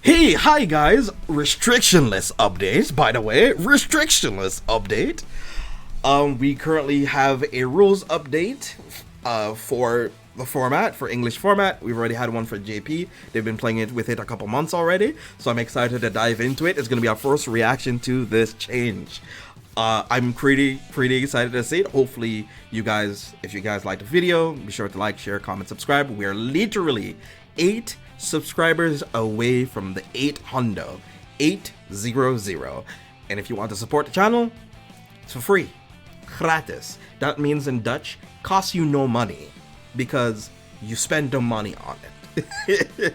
Hey, hi guys! Restrictionless update, by the way. Restrictionless update. We currently have a rules update for the format, for English format. We've already had one for JP. They've been playing it with it a couple months already, so I'm excited to dive into it. It's going to be our first reaction to this change. I'm pretty excited to see it. Hopefully you guys, if you guys like the video, be sure to like, share, comment, subscribe. We are literally 8 subscribers away from the 800. 800. And if you want to support the channel, it's for free. Gratis. That means in Dutch, costs you no money, because you spend no money on it.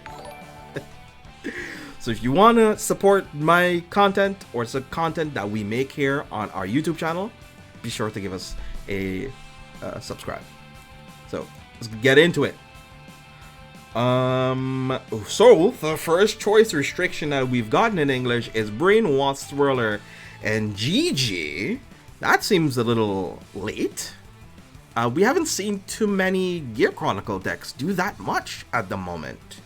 So if you want to support my content or some content that we make here on our YouTube channel, be sure to give us a subscribe. So let's get into it. So the first choice restriction that we've gotten in English is Brainwash Swirler and J.J. That seems a little late. We haven't seen too many Gear Chronicle decks do that much at the moment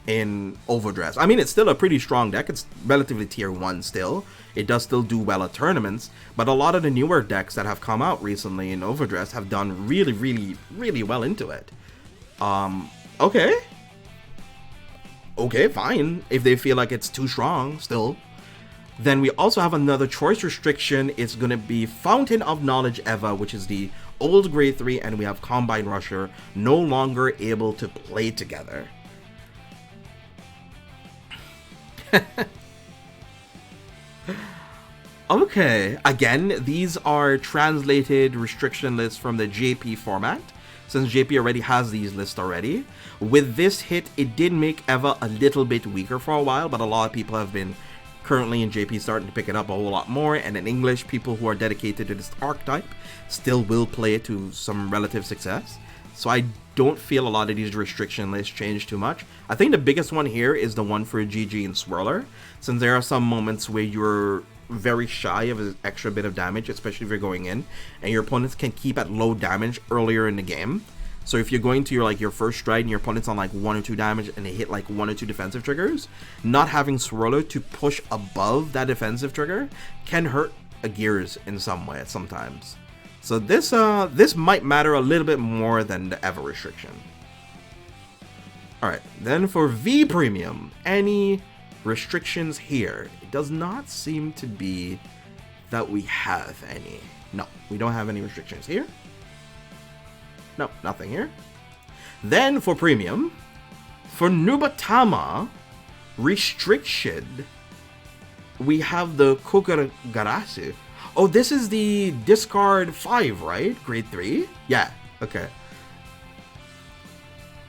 in Will+dress. I mean, it's still a pretty strong deck. It's relatively tier 1 still. It does still do well at tournaments, but a lot of the newer decks that have come out recently in Will+dress have done really well into it. Okay, fine. If they feel like it's too strong still. Then we also have another choice restriction. It's going to be Fountain of Knowledge Eva, which is the old grade 3, and we have Combine Rusher, no longer able to play together. Okay, again, these are translated restriction lists from the JP format, since JP already has these lists already. With this hit, it did make Eva a little bit weaker for a while, but a lot of people have been currently in JP starting to pick it up a whole lot more, and in English, people who are dedicated to this archetype still will play it to some relative success. So I don't feel a lot of these restriction lists change too much. I think the biggest one here is the one for J.J and Swirler, since there are some moments where you're very shy of an extra bit of damage, especially if you're going in, and your opponents can keep at low damage earlier in the game. So if you're going to your first stride and your opponent's on like 1 or 2 damage and they hit like 1 or 2 defensive triggers, not having Swirler to push above that defensive trigger can hurt a gears in some way sometimes. So this might matter a little bit more than the Eva restriction. Alright, then for V Premium, any restrictions here? It does not seem to be that we have any. No, we don't have any restrictions here. No, nothing here. Then for Premium, for Nubatama restriction, we have the Kokogarasu. Oh, this is the discard 5, right? Grade 3? Yeah, okay.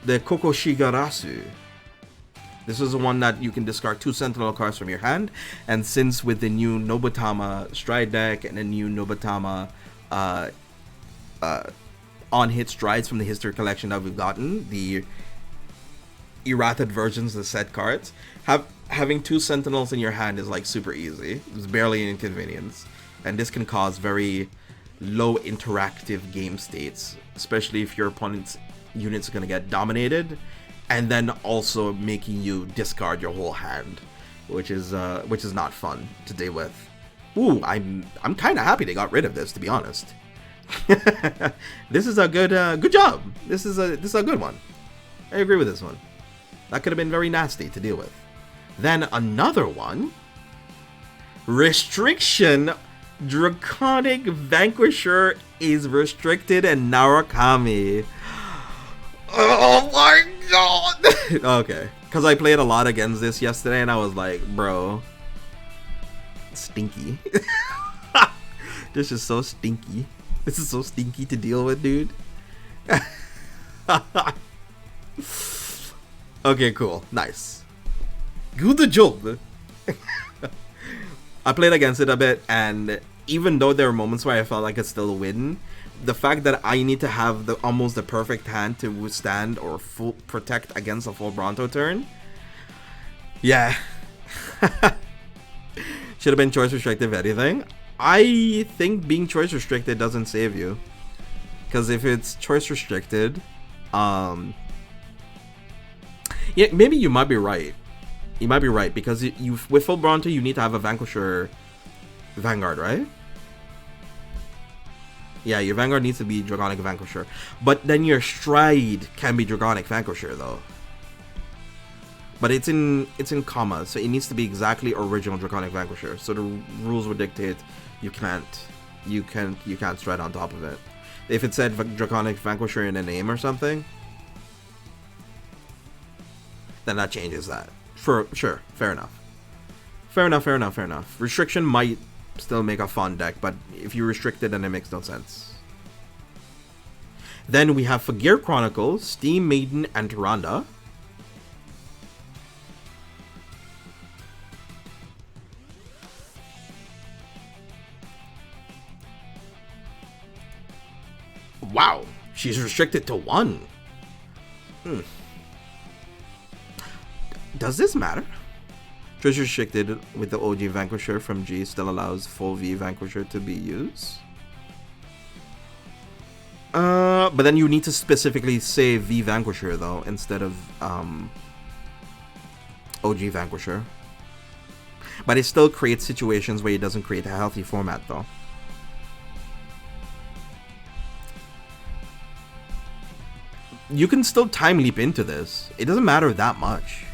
The Kokoshigarasu. This is the one that you can discard 2 Sentinel cards from your hand, and since with the new Nobatama Stride deck and the new Nobatama on-hit strides from the history collection that we've gotten, the errated versions of the set cards, having 2 Sentinels in your hand is like super easy. It's barely an inconvenience. And this can cause very low interactive game states, especially if your opponent's units are going to get dominated, and then also making you discard your whole hand, which is not fun to deal with. Ooh, I'm kind of happy they got rid of this, to be honest. This is a good job. This is a good one. I agree with this one. That could have been very nasty to deal with. Then another one, restriction. Draconic Vanquisher is restricted in Narukami. Oh my god! Okay, because I played a lot against this yesterday and I was like, bro, stinky. This is so stinky. This is so stinky to deal with, dude. Okay, cool. Nice. Good job. I played against it a bit, and even though there were moments where I felt like it's still a win, the fact that I need to have almost the perfect hand to withstand or full protect against a full Bronto turn, yeah. Should have been choice restricted if anything. I think being choice restricted doesn't save you, because if it's choice restricted, yeah, maybe you might be right. You might be right, because you with full Bronto, you need to have a Vanquisher Vanguard, right? Yeah, your Vanguard needs to be Draconic Vanquisher. But then your Stride can be Draconic Vanquisher, though. But it's in comma, so it needs to be exactly original Draconic Vanquisher. So the rules would dictate you can't Stride on top of it. If it said Draconic Vanquisher in a name or something, then that changes that. Sure, fair enough. Fair enough. Restriction might still make a fun deck, but if you restrict it, then it makes no sense. Then we have for Gear Chronicles, Steam Maiden, and Tyrande. Wow, she's restricted to 1. Does this matter? Treasure restricted with the OG Vanquisher from G still allows full V Vanquisher to be used. But then you need to specifically say V Vanquisher though, instead of OG Vanquisher. But it still creates situations where it doesn't create a healthy format though. You can still time leap into this. It doesn't matter that much.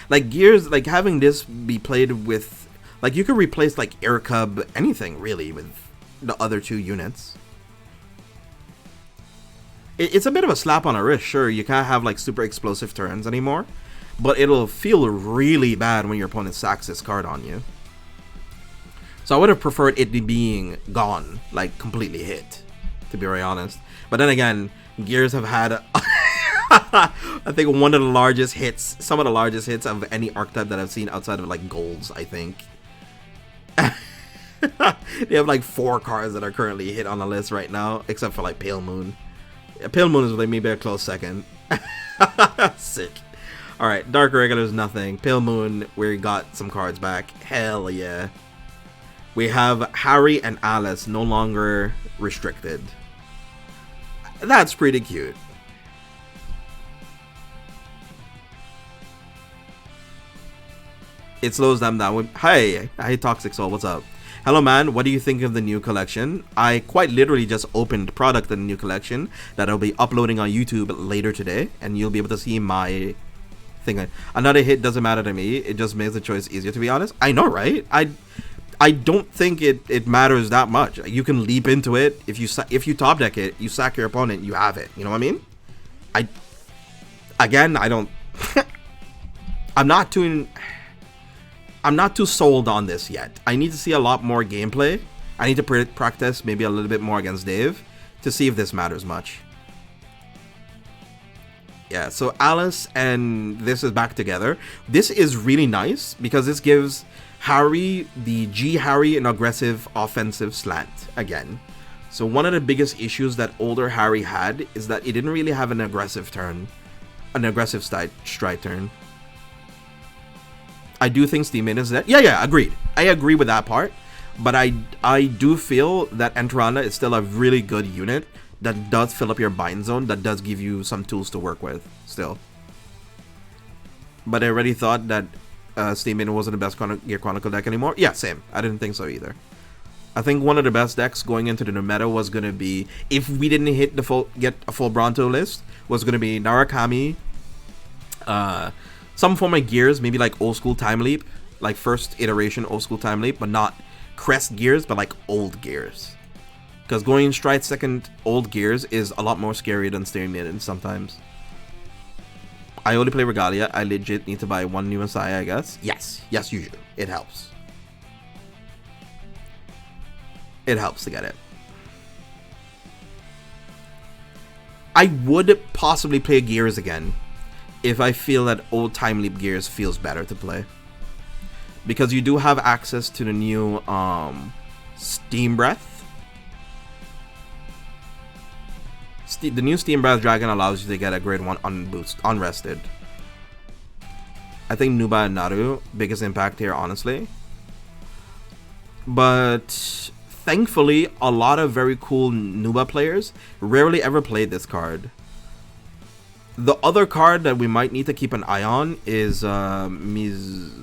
Like Gears, like having this be played with, like you could replace like Air Cub, anything really with the other 2 units. It's a bit of a slap on the wrist, sure. You can't have like super explosive turns anymore, but it'll feel really bad when your opponent sacks this card on you. So I would have preferred it being gone, like completely hit, to be very honest. But then again, Gears have had I think one of the largest hits, some of the largest hits of any archetype that I've seen outside of like golds, I think. They have like 4 cards that are currently hit on the list right now, except for like Pale Moon. Yeah, Pale Moon is like maybe a close second. Sick. Alright, Dark Regular's nothing. Pale Moon, we got some cards back. Hell yeah. We have Harry and Alice no longer restricted. That's pretty cute. It slows them down. Hi Toxic Soul, what's up? Hello man, what do you think of the new collection? I quite literally just opened product in the new collection that I'll be uploading on YouTube later today, and you'll be able to see my thing. Another hit doesn't matter to me, it just makes the choice easier, to be honest. I know, right? I don't think it matters that much. You can leap into it. If you top deck it, you sack your opponent, you have it. You know what I mean? I don't I'm not too sold on this yet. I need to see a lot more gameplay. I need to practice maybe a little bit more against Dave to see if this matters much. Yeah, so Alice and this is back together. This is really nice because this gives Harry the G Harry an aggressive offensive slant again. So one of the biggest issues that older Harry had is that he didn't really have an aggressive turn, an aggressive stride turn. I do think Steam Maiden is that. Yeah, agreed. I agree with that part. But I do feel that Tyrande is still a really good unit that does fill up your bind zone, that does give you some tools to work with still. But I already thought that Steam Maiden wasn't the best Gear Chronicle deck anymore. Yeah, same. I didn't think so either. I think one of the best decks going into the new meta was going to be, if we didn't get a full Bronto list, was going to be Narukami, some form of Gears, maybe like old school Time Leap, like first iteration old school Time Leap, but not Crest Gears, but like old Gears. Because going Stride second old Gears is a lot more scary than Steam Maiden sometimes. I only play Regalia. I legit need to buy one new Messiah, I guess. Yes, you do. It helps. It helps to get it. I would possibly play Gears again if I feel that old Time Leap Gears feels better to play. Because you do have access to the new Steam Breath. The new Steam Breath Dragon allows you to get a grade 1 unrested. I think Nuba and Naru, biggest impact here, honestly. But thankfully, a lot of very cool Nuba players rarely ever played this card. The other card that we might need to keep an eye on is Mizukaze.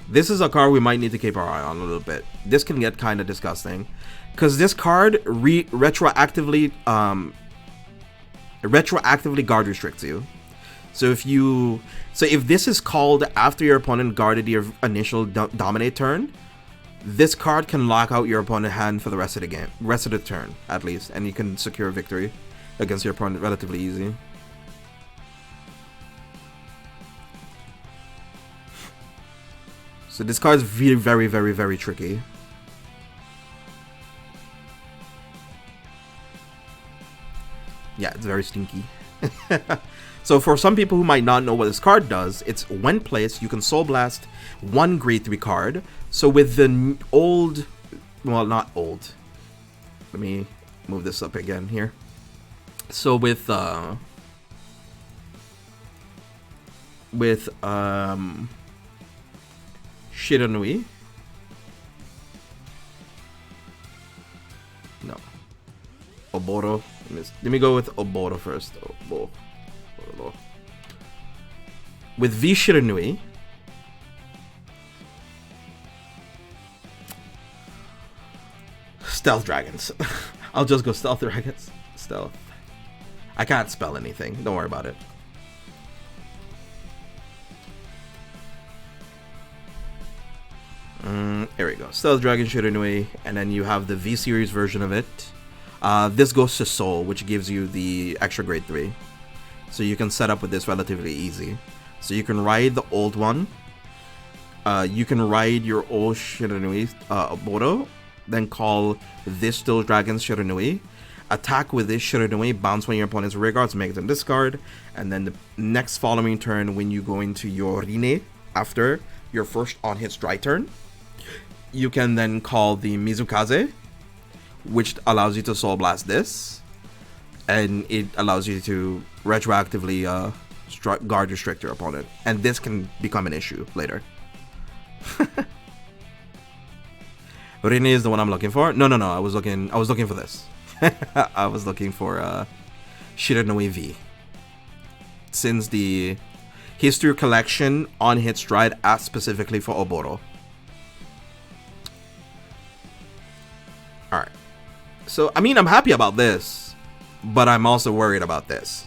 This is a card we might need to keep our eye on a little bit. This can get kind of disgusting, because this card retroactively guard restricts you. So if this is called after your opponent guarded your initial dominate turn, this card can lock out your opponent's hand for the rest of the game, rest of the turn at least, and you can secure victory against your opponent relatively easy. So this card is really very, very, very tricky. Yeah, it's very stinky. So for some people who might not know what this card does, it's when placed, you can Soul Blast one grade 3 card. So with the old, well, not old. Let me move this up again here. So with Shiranui. No. Oboro. Let me go with Oboro first. Oboro. With V Shiranui. Stealth Dragons. I'll just go Stealth Dragons. Stealth. I can't spell anything. Don't worry about it. Here we go. Stealth Dragon Shiranui, and then you have the V series version of it. This goes to Soul, which gives you the extra grade 3. So you can set up with this relatively easy. So you can ride the old one. You can ride your old Shiranui Oboro, then call this Stealth Dragon Shiranui. Attack with this Shiranui, bounce when your opponent's rear guards, make them discard. And then the next following turn, when you go into your Rine after your first on-hit strike turn, you can then call the Mizukaze, which allows you to Soul Blast this, and it allows you to retroactively guard restrict your opponent, and this can become an issue later. Rine is the one I'm looking for. No, I was looking for this. I was looking for Shiranui V, since the History Collection on hit stride asked specifically for Oboro. Alright. So, I mean, I'm happy about this, but I'm also worried about this.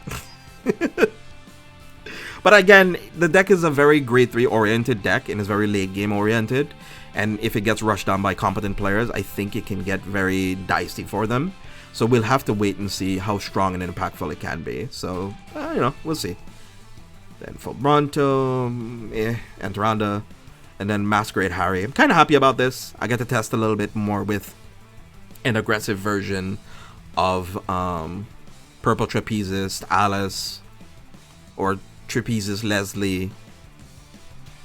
But again, the deck is a very grade 3 oriented deck and is very late game oriented. And if it gets rushed down by competent players, I think it can get very dicey for them. So we'll have to wait and see how strong and impactful it can be. So, you know, we'll see. Then Fulbranto, Enteranda, and then Masquerade Harry. I'm kind of happy about this. I get to test a little bit more with an aggressive version of Purple Trapezist Alice, or Trapezist Leslie.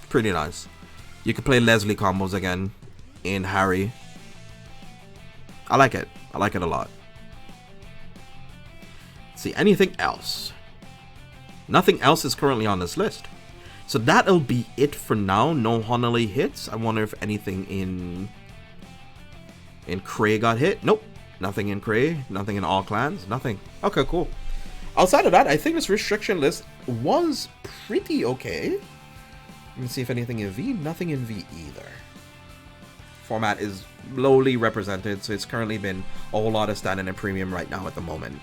Pretty nice. You can play Leslie combos again in Harry. I like it. I like it a lot. Let's see, anything else? Nothing else is currently on this list. So that'll be it for now. No Honolulu hits. I wonder if anything in Cray got hit. Nope. Nothing in Cray. Nothing in all clans. Nothing. Okay, cool. Outside of that, I think this restriction list was pretty okay. Let me see if anything in V. Nothing in V either. Format is lowly represented, so it's currently been a whole lot of standard and premium right now at the moment.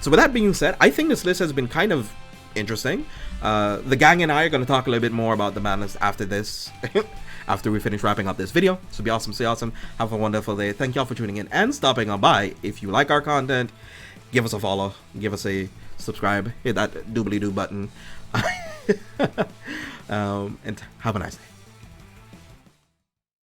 So with that being said, I think this list has been kind of interesting. The gang and I are going to talk a little bit more about the ban list after this. After we finish wrapping up this video. So be awesome, stay awesome, have a wonderful day. Thank y'all for tuning in and stopping on by. If you like our content, give us a follow, give us a subscribe, hit that doobly-doo button. And have a nice day.